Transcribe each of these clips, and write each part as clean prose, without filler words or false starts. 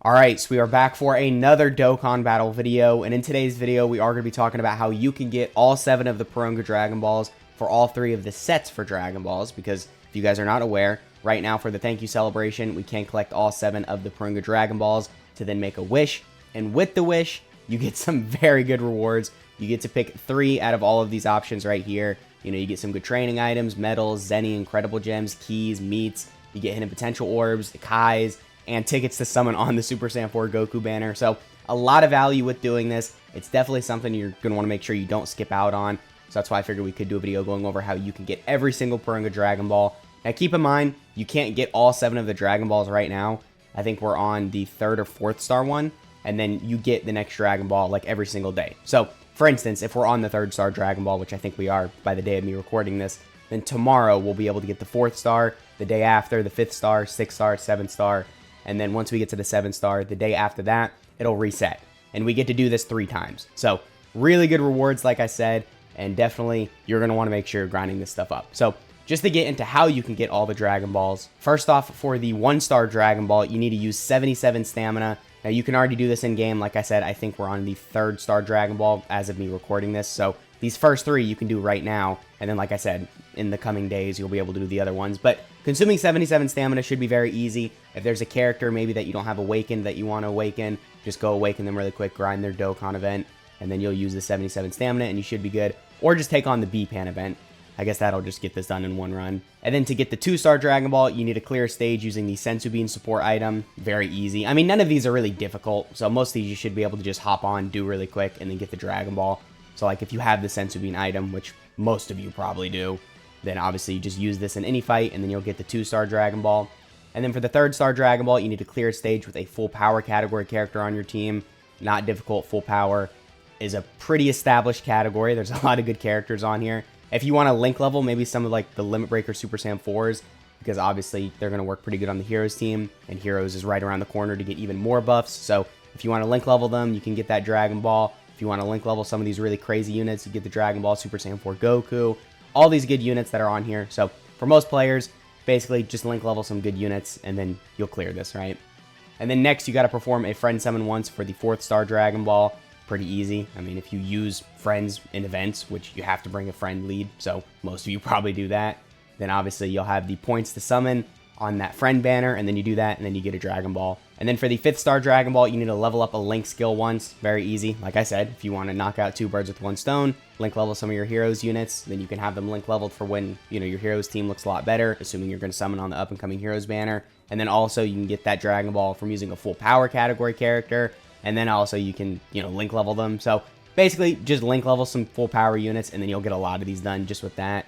Alright, so we are back for another Dokkan battle video, and in today's video we are going to be talking about how you can get all 7 of the Porunga Dragon Balls for all 3 of the sets for Dragon Balls, because if you guys are not aware, right now for the thank you celebration, we can collect all 7 of the Porunga Dragon Balls to then make a wish, and with the wish, you get some very good rewards. You get to pick 3 out of all of these options right here. You know, you get some good training items, medals, Zenny, Incredible Gems, keys, meats, you get hidden potential orbs, Kais, and tickets to summon on the Super Saiyan 4 Goku banner. So a lot of value with doing this. It's definitely something you're going to want to make sure you don't skip out on. So that's why I figured we could do a video going over how you can get every single Porunga Dragon Ball. Now keep in mind, you can't get all 7 of the Dragon Balls right now. I think we're on the 3rd or 4th star one. And then you get the next Dragon Ball like every single day. So for instance, if we're on the 3rd star Dragon Ball, which I think we are by the day of me recording this, then tomorrow we'll be able to get the 4th star, the day after, the 5th star, 6th star, 7th star. And then once we get to the 7th star, the day after that, it'll reset. And we get to do this 3 times. So really good rewards, like I said, and definitely you're going to want to make sure you're grinding this stuff up. So just to get into how you can get all the Dragon Balls, first off, for the 1-star Dragon Ball, you need to use 77 stamina. Now you can already do this in game. Like I said, I think we're on the 3rd star Dragon Ball as of me recording this. So these first 3 you can do right now. And then like I said, in the coming days, you'll be able to do the other ones. But consuming 77 stamina should be very easy. If there's a character maybe that you don't have awakened that you want to awaken, just go awaken them really quick, grind their Dokkan event, and then you'll use the 77 stamina and you should be good. Or just take on the B-Pan event. I guess that'll just get this done in one run. And then to get the 2-star Dragon Ball, you need to clear a stage using the Senzu Bean support item. Very easy. I mean, none of these are really difficult, so most of these you should be able to just hop on, do really quick, and then get the Dragon Ball. So like if you have the Senzu Bean item, which most of you probably do, then obviously you just use this in any fight, and then you'll get the 2-star Dragon Ball. And then for the 3rd star Dragon Ball, you need to clear a stage with a full power category character on your team. Not difficult. Full power is a pretty established category. There's a lot of good characters on here. If you want to link level, maybe some of like the Limit Breaker Super Saiyan 4s, because obviously they're going to work pretty good on the Heroes team, and Heroes is right around the corner to get even more buffs. So if you want to link level them, you can get that Dragon Ball. If you want to link level some of these really crazy units, you get the Dragon Ball Super Saiyan 4 Goku. All these good units that are on here. So for most players, basically just link level some good units, and then you'll clear this, right? And then next, you got to perform a friend summon once for the 4th star Dragon Ball. Pretty easy. I mean, if you use friends in events, which you have to bring a friend lead, so most of you probably do that, then obviously you'll have the points to summon on that friend banner, and then you do that, and then you get a Dragon Ball. And then for the 5th star Dragon Ball, you need to level up a Link skill once. Very easy. Like I said, if you want to knock out 2 birds with 1 stone, link level some of your Heroes units, then you can have them link leveled for when, you know, your Heroes team looks a lot better, assuming you're going to summon on the up-and-coming Heroes banner. And then also you can get that Dragon Ball from using a full power category character. And then also you can, you know, link level them. So basically just link level some full power units, and then you'll get a lot of these done just with that.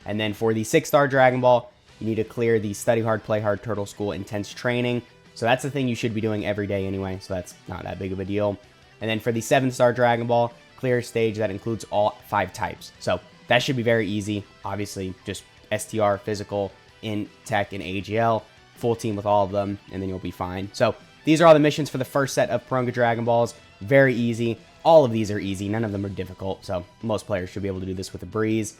And then for the 6th star Dragon Ball, you need to clear the Study Hard, Play Hard Turtle School Intense Training. So that's the thing you should be doing every day anyway, so that's not that big of a deal. And then for the 7th star Dragon Ball, clear a stage that includes all 5 types. So that should be very easy. Obviously, just STR, Physical, Int, Tech, and AGL. Full team with all of them, and then you'll be fine. So these are all the missions for the first set of Porunga Dragon Balls. Very easy. All of these are easy. None of them are difficult, so most players should be able to do this with a breeze.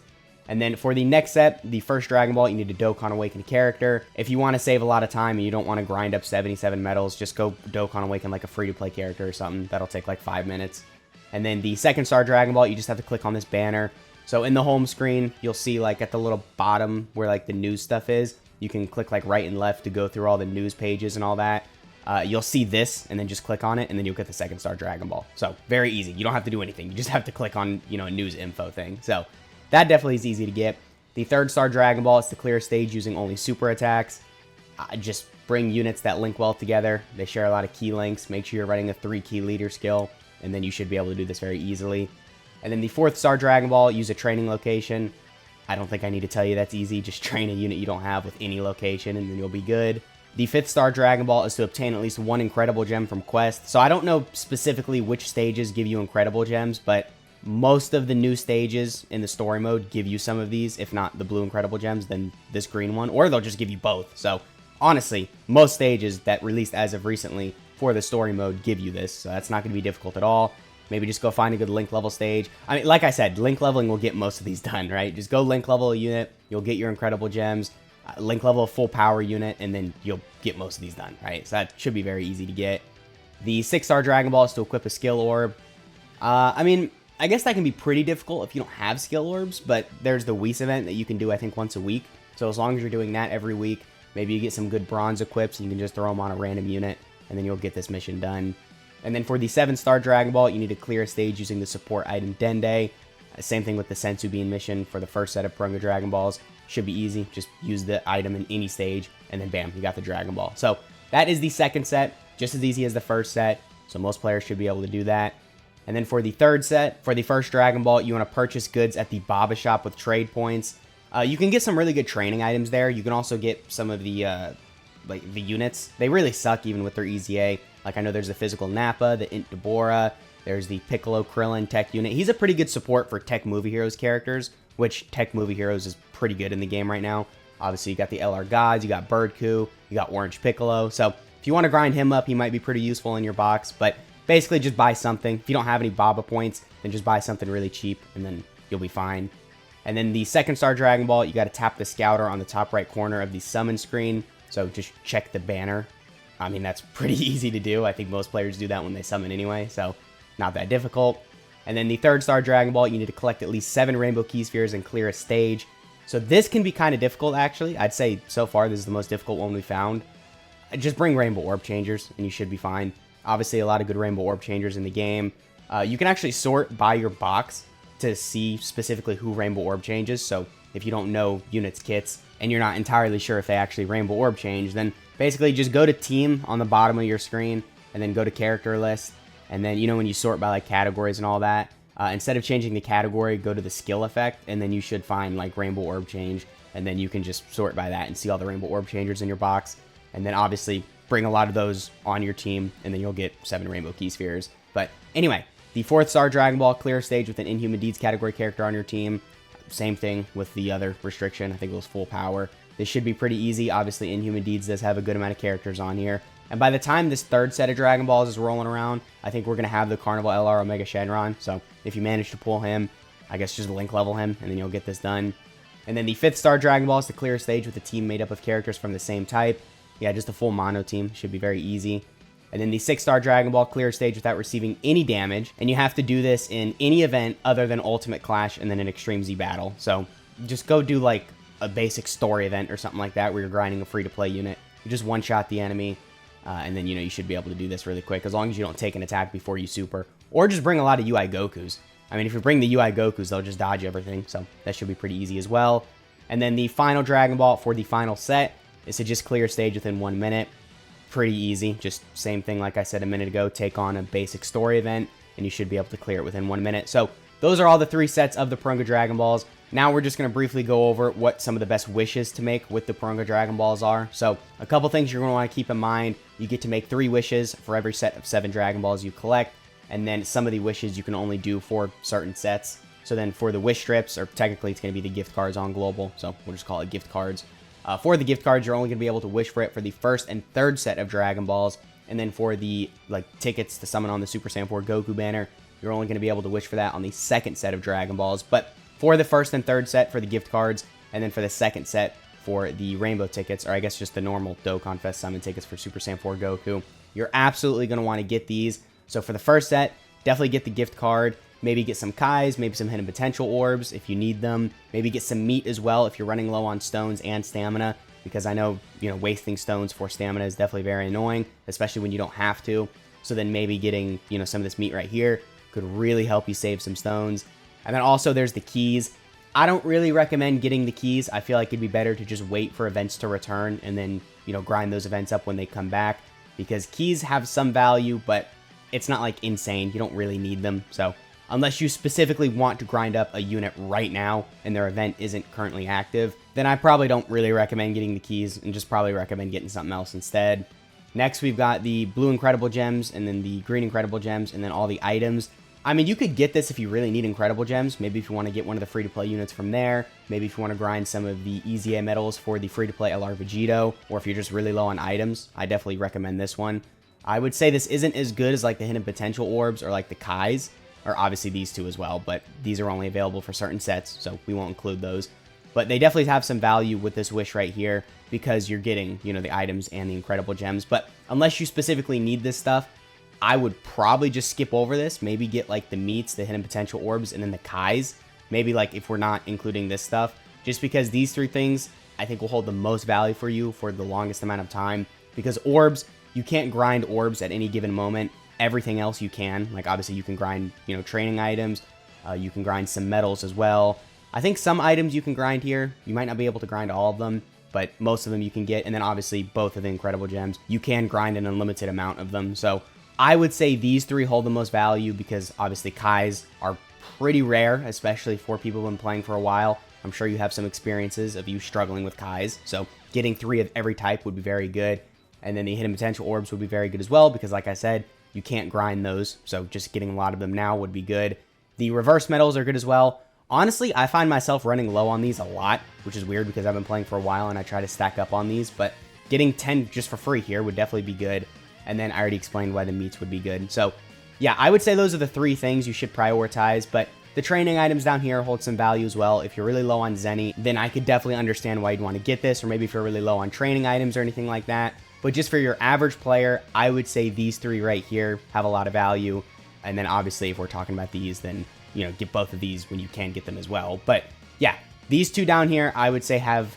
And then for the next set, the first Dragon Ball, you need to Dokkan Awaken a character. If you want to save a lot of time and you don't want to grind up 77 medals, just go Dokkan Awaken like a free-to-play character or something. That'll take like 5 minutes. And then the 2nd star Dragon Ball, you just have to click on this banner. So in the home screen, you'll see like at the little bottom where like the news stuff is, you can click like right and left to go through all the news pages and all that. You'll see this, and then just click on it, and then you'll get the 2nd star Dragon Ball. So very easy. You don't have to do anything. You just have to click on, you know, a news info thing. So that definitely is easy to get. The 3rd star Dragon Ball is to clear a stage using only super attacks. Just bring units that link well together. They share a lot of key links. Make sure you're running a 3 key leader skill, and then you should be able to do this very easily. And then the 4th star Dragon Ball, use a training location. I don't think I need to tell you that's easy. Just train a unit you don't have with any location, and then you'll be good. The 5th star Dragon Ball is to obtain at least 1 Incredible Gem from Quest. So I don't know specifically which stages give you Incredible Gems, but most of the new stages in the story mode give you some of these. If not the blue Incredible Gems, then this green one, or they'll just give you both. So honestly, most stages that released as of recently for the story mode give you this. So that's not going to be difficult at all. Maybe just go find a good link level stage. I mean, like I said, link leveling will get most of these done, right? Just go link level a unit, you'll get your Incredible Gems. Link level a full power unit, and then you'll get most of these done, right? So that should be very easy to get. The 6-star Dragon Ball is to equip a skill orb. I mean, I guess that can be pretty difficult if you don't have skill orbs, but there's the Whis event that you can do, I think, once a week. So as long as you're doing that every week, maybe you get some good bronze equips, and you can just throw them on a random unit, and then you'll get this mission done. And then for the 7-star Dragon Ball, you need to clear a stage using the support item Dende. Same thing with the Senzu Bean mission for the first set of Porunga Dragon Balls. Should be easy. Just use the item in any stage, and then bam, you got the Dragon Ball. So that is the second set, just as easy as the first set. So most players should be able to do that. And then for the third set, for the first Dragon Ball, you want to purchase goods at the Baba shop with trade points. You can get some really good training items there. You can also get some of the the units. They really suck even with their EZA. Like I know there's the physical Nappa, the Int Deborah, there's the Piccolo Krillin tech unit. He's a pretty good support for Tech Movie Heroes characters, which Tech Movie Heroes is pretty good in the game right now. Obviously, you got the LR Gods, you got Bird Coup, you got Orange Piccolo. So if you want to grind him up, he might be pretty useful in your box. But basically, just buy something. If you don't have any Baba points, then just buy something really cheap, and then you'll be fine. And then the 2nd-star Dragon Ball, you got to tap the Scouter on the top right corner of the summon screen. So just check the banner. I mean, that's pretty easy to do. I think most players do that when they summon anyway, so not that difficult. And then the 3rd-star Dragon Ball, you need to collect at least 7 Rainbow Key Spheres and clear a stage. So this can be kind of difficult, actually. I'd say so far this is the most difficult one we found. Just bring Rainbow Orb Changers, and you should be fine. Obviously, a lot of good Rainbow Orb Changers in the game. You can actually sort by your box to see specifically who Rainbow Orb changes. So if you don't know units kits and you're not entirely sure if they actually Rainbow Orb change, then basically just go to team on the bottom of your screen and then go to character list. And then, you know, when you sort by like categories and all that, instead of changing the category, go to the skill effect, and then you should find like Rainbow Orb change, and then you can just sort by that and see all the Rainbow Orb changers in your box. And then obviously bring a lot of those on your team, and then you'll get 7 Rainbow Key Spheres. But anyway, the 4th-star Dragon Ball, clear stage with an Inhuman Deeds category character on your team. Same thing with the other restriction. I think it was full power. This should be pretty easy. Obviously, Inhuman Deeds does have a good amount of characters on here. And by the time this 3rd set of Dragon Balls is rolling around, I think we're going to have the Carnival LR Omega Shenron. So if you manage to pull him, I guess just link level him, and then you'll get this done. And then the 5th-star Dragon Ball is to clear a stage with a team made up of characters from the same type. Yeah, just a full mono team. Should be very easy. And then the 6-star Dragon Ball, clear a stage without receiving any damage. And you have to do this in any event other than Ultimate Clash and then an Extreme Z Battle. So just go do like a basic story event or something like that where you're grinding a free-to-play unit. You just one-shot the enemy. And then, you know, you should be able to do this really quick as long as you don't take an attack before you super. Or just bring a lot of UI Gokus. I mean, if you bring the UI Gokus, they'll just dodge everything. So that should be pretty easy as well. And then the final Dragon Ball for the final set is to just clear a stage within 1 minute. Pretty easy. Just same thing like I said a minute ago. Take on a basic story event, and you should be able to clear it within 1 minute. So those are all the 3 sets of the Porunga Dragon Balls. Now we're just going to briefly go over what some of the best wishes to make with the Porunga Dragon Balls are. So a couple things you're going to want to keep in mind. You get to make 3 wishes for every set of 7 Dragon Balls you collect. And then some of the wishes you can only do for certain sets. So then for the wish strips, or technically it's going to be the gift cards on Global. So we'll just call it gift cards. For the gift cards, you're only going to be able to wish for it for the 1st and 3rd set of Dragon Balls. And then for the tickets to summon on the Super Saiyan 4 Goku banner, you're only going to be able to wish for that on the 2nd set of Dragon Balls. But for the 1st and 3rd set for the gift cards, and then for the 2nd set for the rainbow tickets, or I guess just the normal Dokkan Fest summon tickets for Super Saiyan 4 Goku, you're absolutely going to want to get these. So for the 1st set, definitely get the gift card. Maybe get some Kais, maybe some Hidden Potential Orbs if you need them. Maybe get some meat as well if you're running low on stones and stamina. Because I know, you know, wasting stones for stamina is definitely very annoying, especially when you don't have to. So then maybe getting, you know, some of this meat right here could really help you save some stones. And then also there's the keys. I don't really recommend getting the keys. I feel like it'd be better to just wait for events to return and then, you know, grind those events up when they come back. Because keys have some value, but it's not like insane. You don't really need them. So unless you specifically want to grind up a unit right now and their event isn't currently active, then I probably don't really recommend getting the keys and just probably recommend getting something else instead. Next, we've got the blue Incredible Gems and then the green Incredible Gems and then all the items. I mean, you could get this if you really need Incredible Gems. Maybe if you want to get one of the free-to-play units from there. Maybe if you want to grind some of the EZA medals for the free-to-play LR Vegito. Or if you're just really low on items, I definitely recommend this one. I would say this isn't as good as like the Hidden Potential Orbs or like the Kais. Or obviously these two as well, but these are only available for certain sets, so we won't include those. But they definitely have some value with this wish right here because you're getting, you know, the items and the Incredible Gems. But unless you specifically need this stuff, I would probably just skip over this. Maybe get like the meats, the hidden potential orbs, and then the Kais. Maybe like if we're not including this stuff, just because these 3 things I think will hold the most value for you for the longest amount of time. Because orbs, you can't grind orbs at any given moment. Everything else you can. Like obviously you can grind, you know, training items. You can grind some medals as well. I think some items you can grind here. You might not be able to grind all of them, but most of them you can get. And then obviously both of the incredible gems, you can grind an unlimited amount of them. So I would say these 3 hold the most value because obviously Kais are pretty rare, especially for people who've been playing for a while. I'm sure you have some experiences of you struggling with Kais. So getting 3 of every type would be very good. And then the hidden potential orbs would be very good as well because like I said, you can't grind those. So just getting a lot of them now would be good. The reverse medals are good as well. Honestly, I find myself running low on these a lot, which is weird because I've been playing for a while and I try to stack up on these, but getting 10 just for free here would definitely be good. And then I already explained why the meats would be good. So yeah, I would say those are the 3 things you should prioritize, but the training items down here hold some value as well. If you're really low on Zenny, then I could definitely understand why you'd want to get this, or maybe if you're really low on training items or anything like that. But just for your average player, I would say these 3 right here have a lot of value. And then obviously if we're talking about these, then, you know, get both of these when you can get them as well. But yeah, these 2 down here, I would say have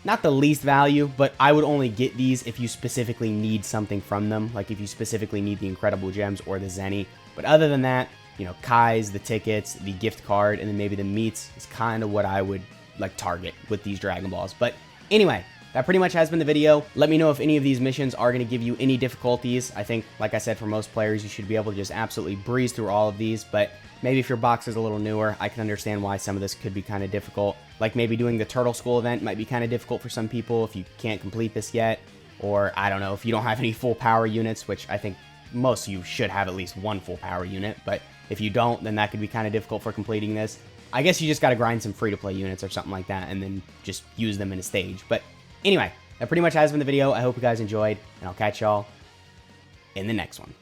not the least value, but I would only get these if you specifically need something from them. Like if you specifically need the incredible gems or the Zenny. But other than that, you know, Kais, the tickets, the gift card, and then maybe the meats is kind of what I would like target with these Dragon Balls. But anyway, that pretty much has been the video. Let me know if any of these missions are going to give you any difficulties. I think, like I said, for most players, you should be able to just absolutely breeze through all of these. But maybe if your box is a little newer, I can understand why some of this could be kind of difficult. Like maybe doing the Turtle School event might be kind of difficult for some people if you can't complete this yet. Or, I don't know, if you don't have any full power units, which I think most of you should have at least 1 full power unit. But if you don't, then that could be kind of difficult for completing this. I guess you just got to grind some free-to-play units or something like that and then just use them in a stage. But anyway, that pretty much has been the video. I hope you guys enjoyed, and I'll catch y'all in the next one.